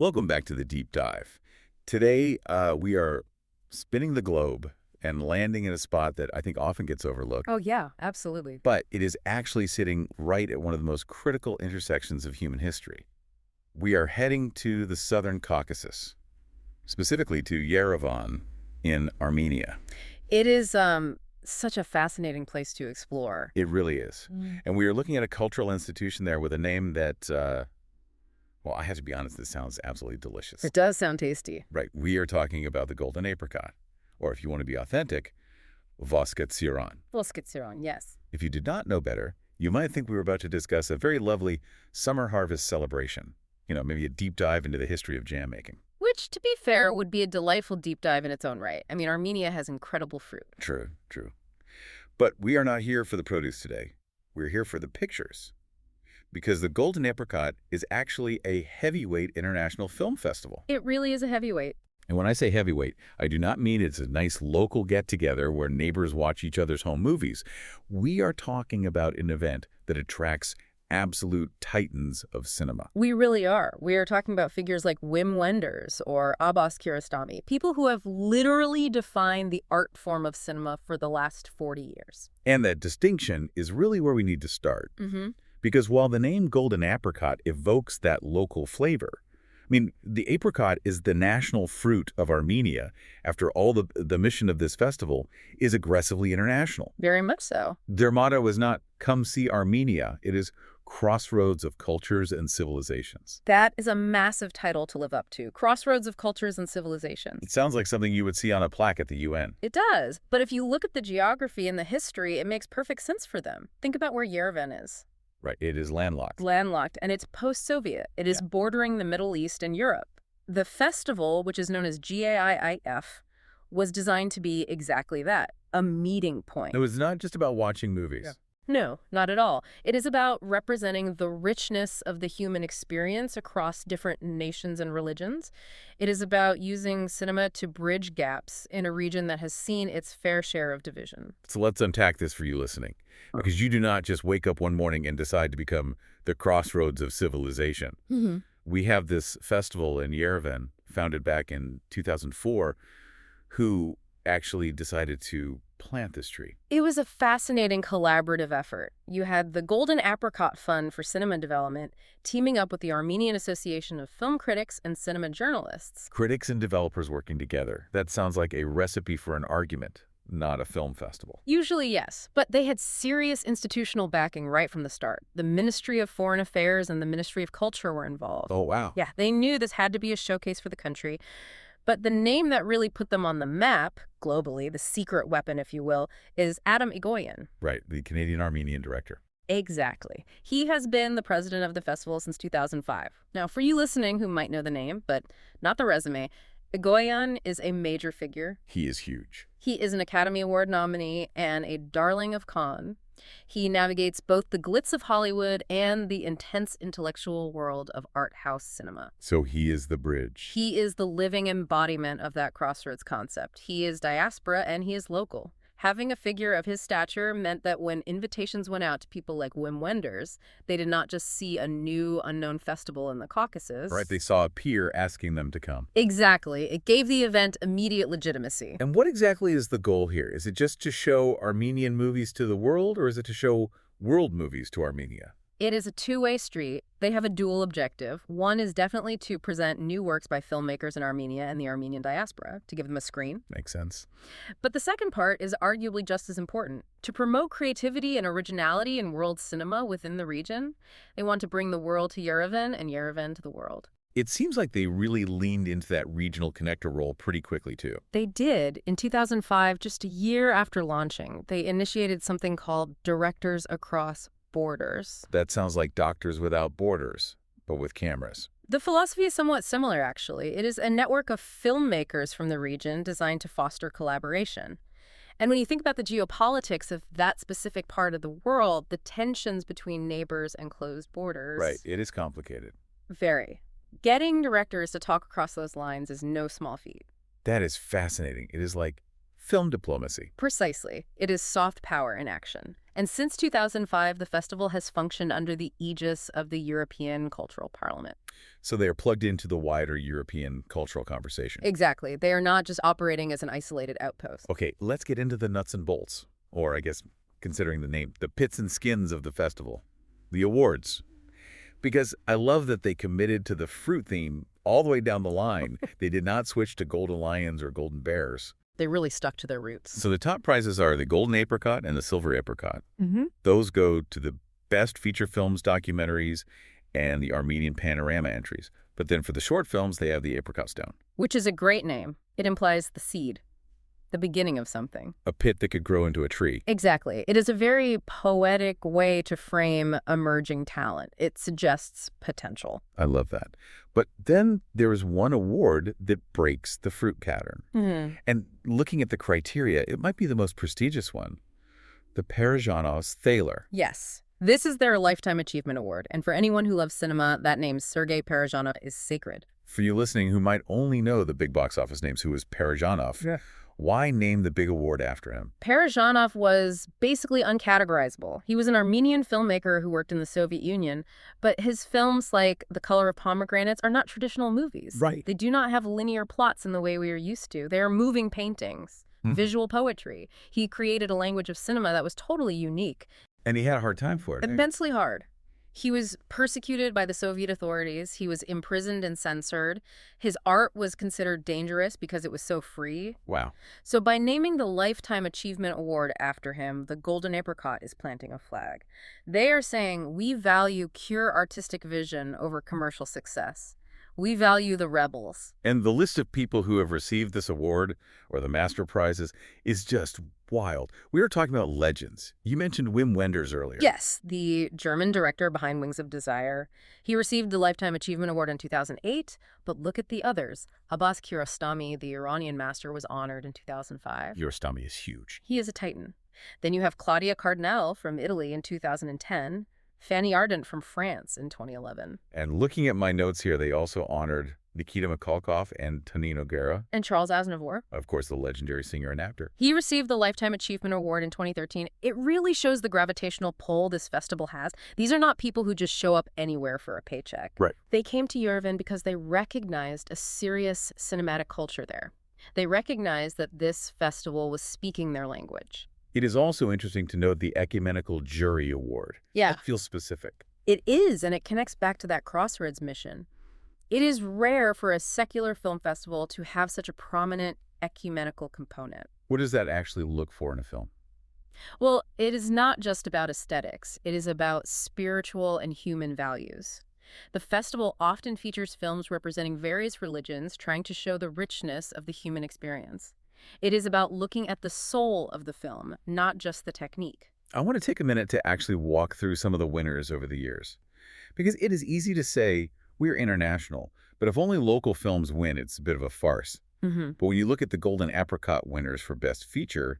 Welcome back to the Deep Dive. Today, we are spinning the globe and landing in a spot that I think often gets overlooked. Oh, yeah, absolutely. But it is actually sitting right at one of the most critical intersections of human history. We are heading to the Southern Caucasus, specifically to Yerevan in Armenia. It is such a fascinating place to explore. It really is. And we are looking at a cultural institution there with a name that, well, I have to be honest, this sounds absolutely delicious. It does sound tasty. Right. We are talking about the golden apricot, or if you want to be authentic, vosketziron. Vosketziron, yes. If you did not know better, you might think we were about to discuss a very lovely summer harvest celebration. You know, maybe a deep dive into the history of jam making. Which, to be fair, would be a delightful deep dive in its own right. I mean, Armenia has incredible fruit. True, true. But we are not here for the produce today. We're here for the pictures. Because the Golden Apricot is actually a heavyweight international film festival. It really is a heavyweight. And when I say heavyweight, I do not mean it's a nice local get-together where neighbors watch each other's home movies. We are talking about an event that attracts absolute titans of cinema. We really are. We are talking about figures like Wim Wenders or Abbas Kiarostami, people who have literally defined the art form of cinema for the last 40 years. And that distinction is really where we need to start. Because while the name Golden Apricot evokes that local flavor, I mean, the apricot is the national fruit of Armenia. After all, the mission of this festival is aggressively international. Very much so. Their motto is not, come see Armenia. It is Crossroads of Cultures and Civilizations. That is a massive title to live up to. Crossroads of Cultures and Civilizations. It sounds like something you would see on a plaque at the UN. It does. But if you look at the geography and the history, it makes perfect sense for them. Think about where Yerevan is. Right, it is landlocked. Landlocked, and it's post-Soviet. It is bordering the Middle East and Europe. The festival, which is known as GAIFF, was designed to be exactly that, a meeting point. It was not just about watching movies. No, not at all. It is about representing the richness of the human experience across different nations and religions. It is about using cinema to bridge gaps in a region that has seen its fair share of division. So let's unpack this for you listening, because you do not just wake up one morning and decide to become the crossroads of civilization. We have this festival in Yerevan, founded back in 2004, who actually decided to plant this tree. It was a fascinating collaborative effort. You had the Golden Apricot Fund for Cinema Development teaming up with the Armenian Association of Film Critics and Cinema Journalists. Critics and developers working together. That sounds like a recipe for an argument, not a film festival. Usually, yes, but they had serious institutional backing right from the start. The Ministry of Foreign Affairs and the Ministry of Culture were involved. Oh, wow. Yeah, they knew this had to be a showcase for the country. But the name that really put them on the map, globally, the secret weapon, if you will, is Atom Egoyan. Right, the Canadian-Armenian director. Exactly. He has been the president of the festival since 2005. Now, for you listening who might know the name, but not the resume, Egoyan is a major figure. He is huge. He is an Academy Award nominee and a darling of Cannes. He navigates both the glitz of Hollywood and the intense intellectual world of art house cinema. So he is the bridge. He is the living embodiment of that crossroads concept. He is diaspora and he is local. Having a figure of his stature meant that when invitations went out to people like Wim Wenders, they did not just see a new, unknown festival in the Caucasus. Right, they saw a peer asking them to come. Exactly. It gave the event immediate legitimacy. And what exactly is the goal here? Is it just to show Armenian movies to the world, or is it to show world movies to Armenia? It is a two-way street. They have a dual objective. One is definitely to present new works by filmmakers in Armenia and the Armenian diaspora, to give them a screen. Makes sense. But the second part is arguably just as important. To promote creativity and originality in world cinema within the region, they want to bring the world to Yerevan and Yerevan to the world. It seems like they really leaned into that regional connector role pretty quickly, too. They did. In 2005, just a year after launching, they initiated something called Directors Across Borders. That sounds like Doctors Without Borders, but with cameras. The philosophy is somewhat similar, actually. It is a network of filmmakers from the region designed to foster collaboration. And when you think about the geopolitics of that specific part of the world, the tensions between neighbors and closed borders... Right, it is complicated. Very. Getting directors to talk across those lines is no small feat. That is fascinating. It is like film diplomacy. Precisely. It is soft power in action. And since 2005, the festival has functioned under the aegis of the European Cultural Parliament. So they are plugged into the wider European cultural conversation. Exactly. They are not just operating as an isolated outpost. Okay, let's get into the nuts and bolts, or I guess, considering the name, the pits and skins of the festival, the awards. Because I love that they committed to the fruit theme all the way down the line. They did not switch to golden lions or golden bears. They really stuck to their roots. So the top prizes are the golden apricot and the silver apricot. Mm-hmm. Those go to the best feature films, documentaries, and the Armenian panorama entries. But then for the short films, they have the apricot stone. Which is a great name. It implies the seed, the beginning of something. A pit that could grow into a tree. Exactly. It is a very poetic way to frame emerging talent. It suggests potential. I love that. But then there is one award that breaks the fruit pattern. Mm-hmm. And looking at the criteria, it might be the most prestigious one. The Parajonov's Thaler. Yes. This is their Lifetime Achievement Award. And for anyone who loves cinema, that name, Sergei Parajonov, is sacred. For you listening who might only know the big box office names, who is Parajonov, why name the big award after him? Parajonov was basically uncategorizable. He was an Armenian filmmaker who worked in the Soviet Union, but his films like The Color of Pomegranates are not traditional movies. Right. They do not have linear plots in the way we are used to. They are moving paintings, visual poetry. He created a language of cinema that was totally unique. And he had a hard time for it. Immensely hard. He was persecuted by the Soviet authorities. He was imprisoned and censored. His art was considered dangerous because it was so free. Wow. So by naming the Lifetime Achievement Award after him, the Golden Apricot is planting a flag. They are saying we value pure artistic vision over commercial success. We value the rebels. And the list of people who have received this award, or the master prizes, is just wild. We were talking about legends. You mentioned Wim Wenders earlier. Yes, the German director behind Wings of Desire. He received the Lifetime Achievement Award in 2008, but look at the others. Abbas Kiarostami, the Iranian master, was honored in 2005. Kiarostami is huge. He is a titan. Then you have Claudia Cardinal from Italy in 2010, Fanny Ardant from France in 2011. And looking at my notes here, they also honored Nikita Mikhalkov and Tonino Guerra. And Charles Aznavour. Of course, the legendary singer and actor. He received the Lifetime Achievement Award in 2013. It really shows the gravitational pull this festival has. These are not people who just show up anywhere for a paycheck. Right. They came to Yerevan because they recognized a serious cinematic culture there. They recognized that this festival was speaking their language. It is also interesting to note the Ecumenical Jury Award. Yeah. That feels specific. It is, and it connects back to that Crossroads mission. It is rare for a secular film festival to have such a prominent ecumenical component. What does that actually look for in a film? Well, it is not just about aesthetics. It is about spiritual and human values. The festival often features films representing various religions, trying to show the richness of the human experience. It is about looking at the soul of the film, not just the technique. I want to take a minute to actually walk through some of the winners over the years. Because it is easy to say, we're international, but if only local films win, it's a bit of a farce. But when you look at the Golden Apricot winners for Best Feature,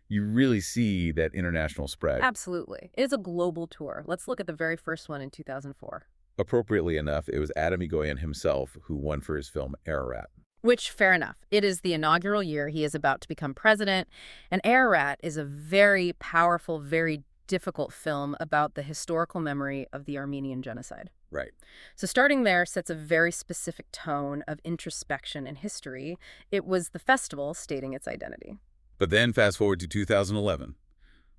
you really see that international spread. Absolutely. It is a global tour. Let's look at the very first one in 2004. Appropriately enough, it was Atom Egoyan himself who won for his film Ararat. Which, fair enough. It is the inaugural year. He is about to become president. And Ararat is a very powerful, very difficult film about the historical memory of the Armenian genocide. Right. So starting there sets a very specific tone of introspection and history. It was the festival stating its identity. But then fast forward to 2011.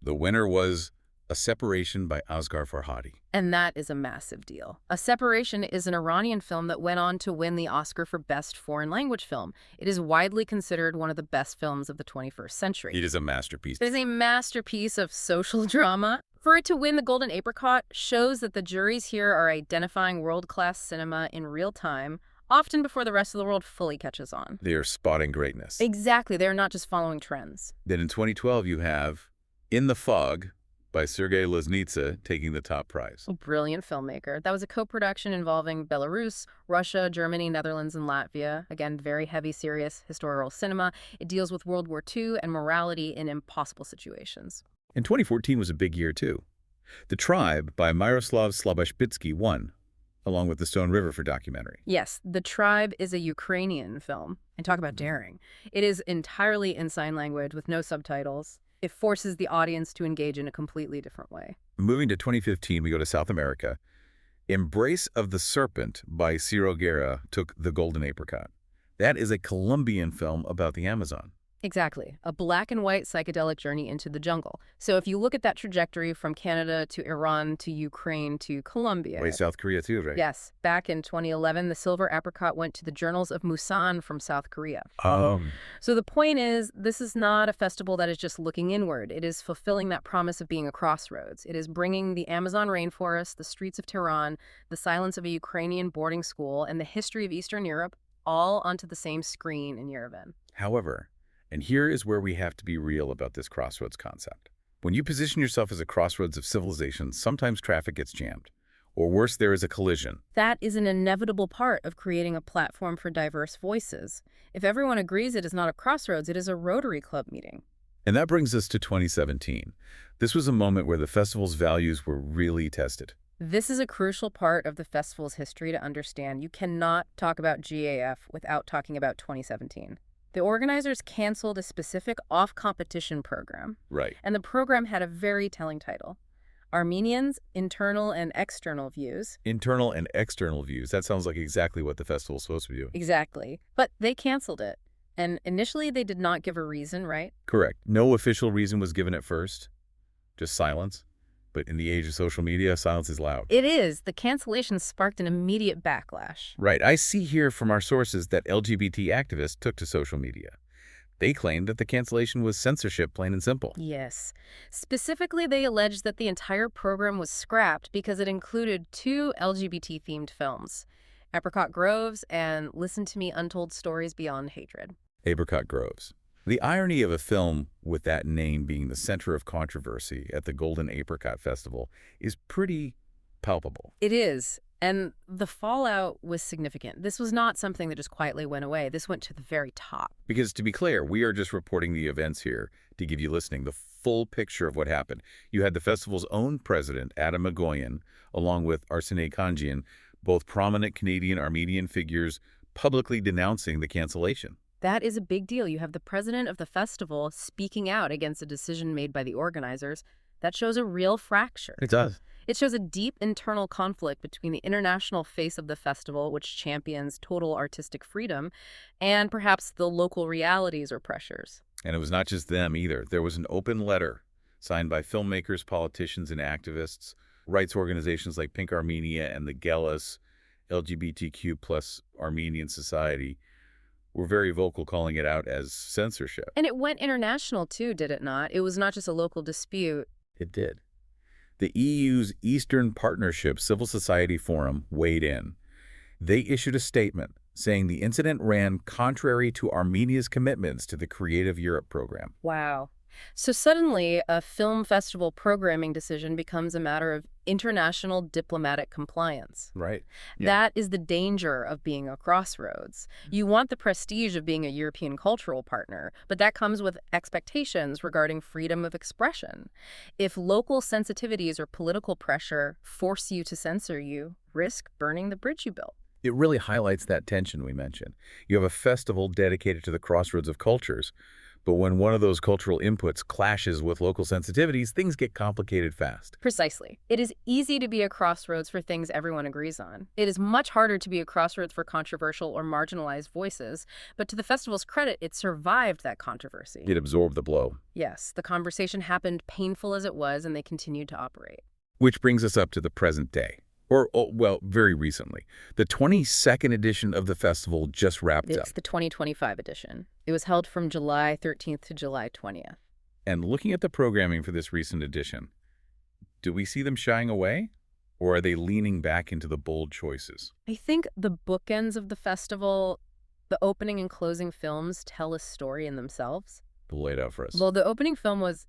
The winner was A Separation by Asghar Farhadi. And that is a massive deal. A Separation is an Iranian film that went on to win the Oscar for Best Foreign Language Film. It is widely considered one of the best films of the 21st century. It is a masterpiece. It is a masterpiece of social drama. For it to win the Golden Apricot shows that the juries here are identifying world-class cinema in real time, often before the rest of the world fully catches on. They are spotting greatness. Exactly. They're not just following trends. Then in 2012, you have In the Fog by Sergei Loznitsa taking the top prize. A brilliant filmmaker. That was a co-production involving Belarus, Russia, Germany, Netherlands, and Latvia. Again, very heavy, serious historical cinema. It deals with World War II and morality in impossible situations. And 2014 was a big year, too. The Tribe by Miroslav Slabashpitsky won, along with The Stone River for documentary. Yes, The Tribe is a Ukrainian film. And talk about daring. It is entirely in sign language with no subtitles. It forces the audience to engage in a completely different way. Moving to 2015, we go to South America. Embrace of the Serpent by Ciro Guerra took the Golden Apricot. That is a Colombian film about the Amazon. Exactly. A black and white psychedelic journey into the jungle. So if you look at that trajectory from Canada to Iran to Ukraine to Colombia. Wait, South Korea too, right? Yes. Back in 2011, the silver apricot went to the journals of Musan from South Korea. So the point is, this is not a festival that is just looking inward. It is fulfilling that promise of being a crossroads. It is bringing the Amazon rainforest, the streets of Tehran, the silence of a Ukrainian boarding school, and the history of Eastern Europe all onto the same screen in Yerevan. However, and here is where we have to be real about this crossroads concept. When you position yourself as a crossroads of civilization, sometimes traffic gets jammed. Or worse, there is a collision. That is an inevitable part of creating a platform for diverse voices. If everyone agrees it is not a crossroads, it is a Rotary Club meeting. And that brings us to 2017. This was a moment where the festival's values were really tested. This is a crucial part of the festival's history to understand. You cannot talk about GAIFF without talking about 2017. The organizers canceled a specific off-competition program. Right. And the program had a very telling title. Armenians, Internal and External Views. Internal and external views. That sounds like exactly what the festival's supposed to be doing. Exactly. But they canceled it. And initially they did not give a reason, right? Correct. No official reason was given at first. Just silence. But in the age of social media, silence is loud. It is. The cancellation sparked an immediate backlash. Right. I see here from our sources that LGBT activists took to social media. They claimed that the cancellation was censorship, plain and simple. Yes. Specifically, they alleged that the entire program was scrapped because it included 2 LGBT-themed films, Apricot Groves and Listen to Me, Untold Stories Beyond Hatred. Apricot Groves. The irony of a film with that name being the center of controversy at the Golden Apricot Festival is pretty palpable. It is. And the fallout was significant. This was not something that just quietly went away. This went to the very top. Because to be clear, we are just reporting the events here to give you listening the full picture of what happened. You had the festival's own president, Atom Egoyan, along with Arsene Kanjian, both prominent Canadian Armenian figures publicly denouncing the cancellation. That is a big deal. You have the president of the festival speaking out against a decision made by the organizers. That shows a real fracture. It does. It shows a deep internal conflict between the international face of the festival, which champions total artistic freedom, and perhaps the local realities or pressures. And it was not just them either. There was an open letter signed by filmmakers, politicians, and activists, rights organizations like Pink Armenia and the GELAS, LGBTQ plus Armenian Society, were very vocal calling it out as censorship. And it went international too, did it not? It was not just a local dispute. It did. The EU's Eastern Partnership Civil Society Forum weighed in. They issued a statement saying the incident ran contrary to Armenia's commitments to the Creative Europe program. Wow. So suddenly, a film festival programming decision becomes a matter of international diplomatic compliance. Right. Yeah. That is the danger of being a crossroads. You want the prestige of being a European cultural partner, but that comes with expectations regarding freedom of expression. If local sensitivities or political pressure force you to censor, you risk burning the bridge you built. It really highlights that tension we mentioned. You have a festival dedicated to the crossroads of cultures, but when one of those cultural inputs clashes with local sensitivities, things get complicated fast. Precisely. It is easy to be a crossroads for things everyone agrees on. It is much harder to be a crossroads for controversial or marginalized voices, but to the festival's credit, it survived that controversy. It absorbed the blow. Yes, the conversation happened, painful as it was, and they continued to operate. Which brings us up to the present day. Or, well, very recently. The 22nd edition of the festival just wrapped up. It's the 2025 edition. It was held from July 13th to July 20th. And looking at the programming for this recent edition, do we see them shying away? Or are they leaning back into the bold choices? I think the bookends of the festival, the opening and closing films, tell a story in themselves. Lay it out for us. Well, the opening film was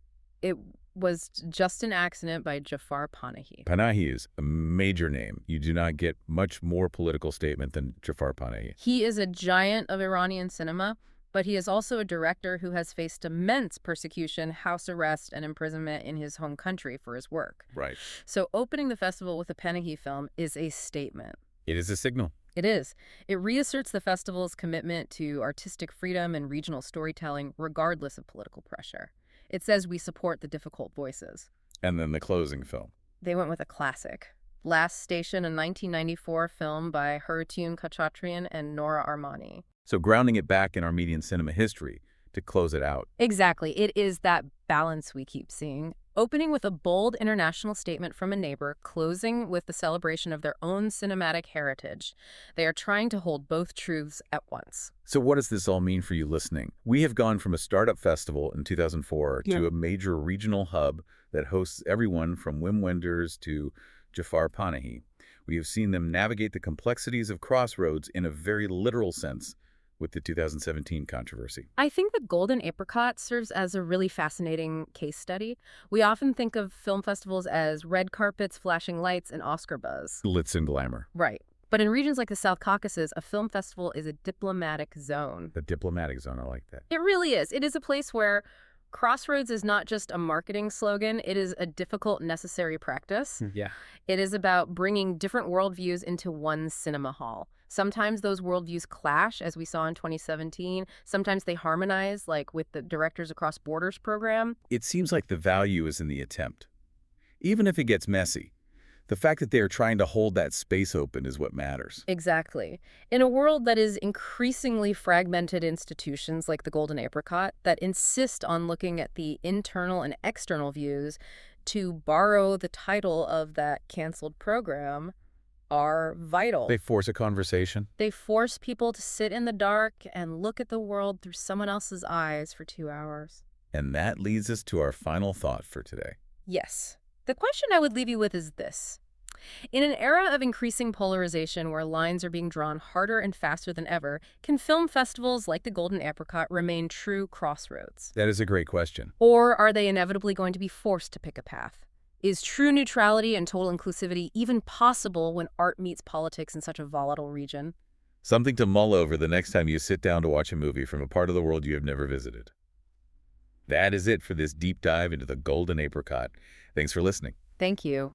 Just an Accident by Jafar Panahi. Panahi is a major name. You do not get much more political statement than Jafar Panahi. He is a giant of Iranian cinema, but he is also a director who has faced immense persecution, house arrest, and imprisonment in his home country for his work. Right. So opening the festival with a Panahi film is a statement. It is a signal. It is. It reasserts the festival's commitment to artistic freedom and regional storytelling regardless of political pressure. It says we support the difficult voices. And then the closing film. They went with a classic. Last Station, a 1994 film by Hurricane Khachatrian and Nora Armani. So grounding it back in Armenian cinema history to close it out. Exactly. It is that balance we keep seeing. Opening with a bold international statement from a neighbor, closing with the celebration of their own cinematic heritage. They are trying to hold both truths at once. So what does this all mean for you listening? We have gone from a startup festival in 2004 to a major regional hub that hosts everyone from Wim Wenders to Jafar Panahi. We have seen them navigate the complexities of Crossroads in a very literal sense with the 2017 controversy. I think the Golden Apricot serves as a really fascinating case study. We often think of film festivals as red carpets, flashing lights, and Oscar buzz. Glitz and glamour. Right. But in regions like the South Caucasus, a film festival is a diplomatic zone. The diplomatic zone, I like that. It really is. It is a place where Crossroads is not just a marketing slogan. It is a difficult, necessary practice. Yeah. It is about bringing different worldviews into one cinema hall. Sometimes those worldviews clash, as we saw in 2017. Sometimes they harmonize, like with the Directors Across Borders program. It seems like the value is in the attempt. Even if it gets messy, the fact that they are trying to hold that space open is what matters. Exactly. In a world that is increasingly fragmented institutions like the Golden Apricot that insist on looking at the internal and external views, to borrow the title of that canceled program, are vital. They force a conversation. They force people to sit in the dark and look at the world through someone else's eyes for 2 hours. And that leads us to our final thought for today. Yes. The question I would leave you with is this. In an era of increasing polarization where lines are being drawn harder and faster than ever, can film festivals like the Golden Apricot remain true crossroads? That is a great question. Or are they inevitably going to be forced to pick a path? Is true neutrality and total inclusivity even possible when art meets politics in such a volatile region? Something to mull over the next time you sit down to watch a movie from a part of the world you have never visited. That is it for this deep dive into the Golden Apricot. Thanks for listening. Thank you.